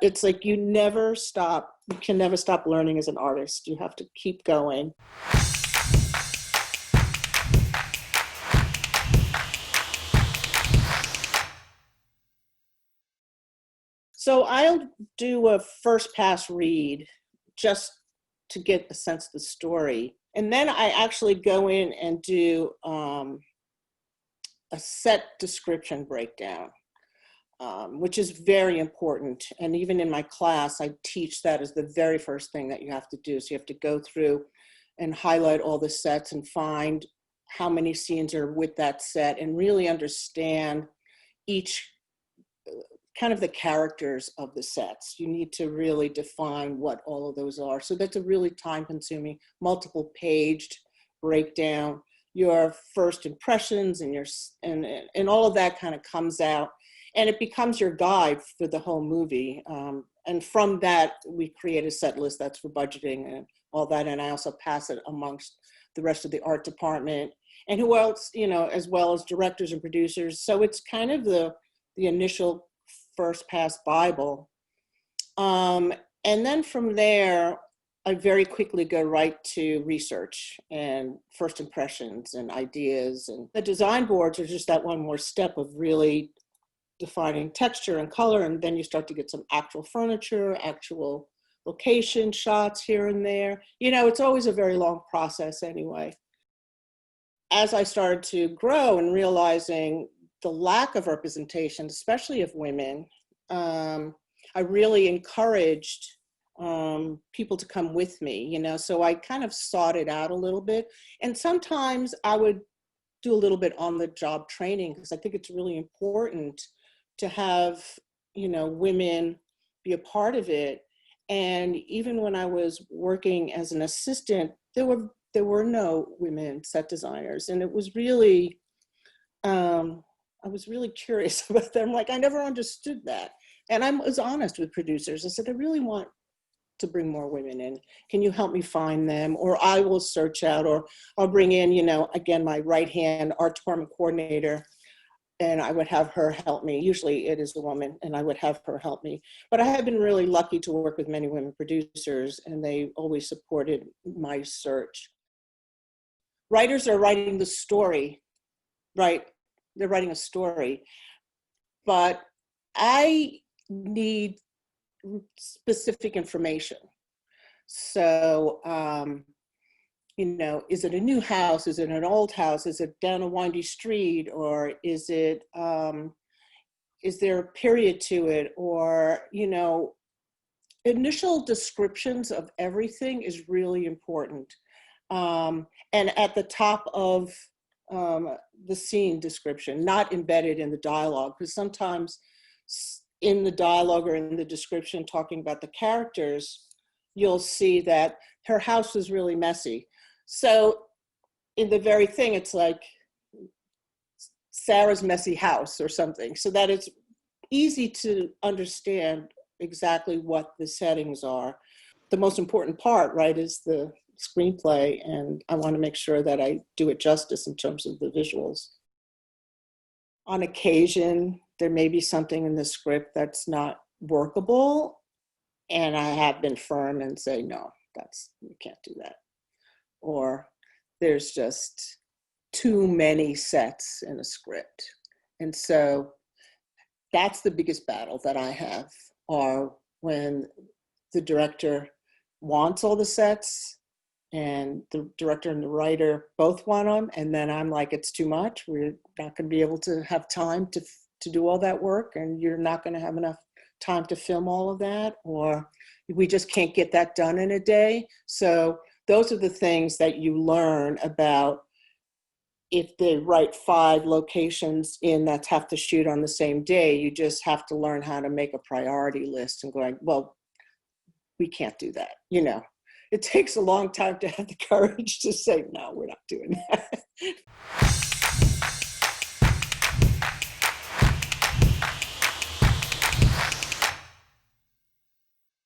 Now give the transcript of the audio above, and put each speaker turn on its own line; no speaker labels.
It's like you can never stop learning as an artist. You have to keep going. So I'll do a first pass read just to get a sense of the story. And then I actually go in and do a set description breakdown, which is very important. And even in my class, I teach that as the very first thing that you have to do. So you have to go through and highlight all the sets and find how many scenes are with that set and really understand each kind of the characters of the sets. You need to really define what all of those are. So that's a really time-consuming, multiple-paged breakdown. Your first impressions and all of that kind of comes out, and it becomes your guide for the whole movie. And from that, we create a set list that's for budgeting and all that. And I also pass it amongst the rest of the art department and who else, as well as directors and producers. So it's kind of the initial first pass Bible. And then from there, I very quickly go right to research and first impressions and ideas. And the design boards are just that one more step of really defining texture and color. And then you start to get some actual furniture, actual location shots here and there. It's always a very long process anyway. As I started to grow and realizing the lack of representation, especially of women, I really encouraged people to come with me, so I kind of sought it out a little bit. And sometimes I would do a little bit on the job training because I think it's really important to have, women be a part of it. And even when I was working as an assistant, there were no women set designers. And it was really, I was really curious about them. Like, I never understood that. And I was honest with producers. I said, I really want to bring more women in. Can you help me find them? Or I will search out, or I'll bring in, again, my right-hand art department coordinator, and I would have her help me. Usually it is a woman, and I would have her help me. But I have been really lucky to work with many women producers, and they always supported my search. Writers are writing the story, right? They're writing a story, but I need specific information. So, is it a new house? Is it an old house? Is it down a windy street? Or is it, is there a period to it? Or, initial descriptions of everything is really important. And at the top of the scene description, not embedded in the dialogue, because sometimes in the dialogue or in the description talking about the characters, you'll see that her house was really messy. So in the very thing, it's like Sarah's messy house or something, so that it's easy to understand exactly what the settings are. The most important part, right, is the screenplay, and I want to make sure that I do it justice in terms of the visuals. On occasion, there may be something in the script that's not workable, and I have been firm and say, no, you can't do that. Or there's just too many sets in a script. And so that's the biggest battle that I have, are when the director wants all the sets and the director and the writer both want them, and then I'm like, it's too much. We're not going to be able to have time to do all that work, and you're not going to have enough time to film all of that, or we just can't get that done in a day. So those are the things that you learn about. If they write 5 locations in that have to shoot on the same day, you just have to learn how to make a priority list and going, well, we can't do that. It takes a long time to have the courage to say, no, we're not doing that.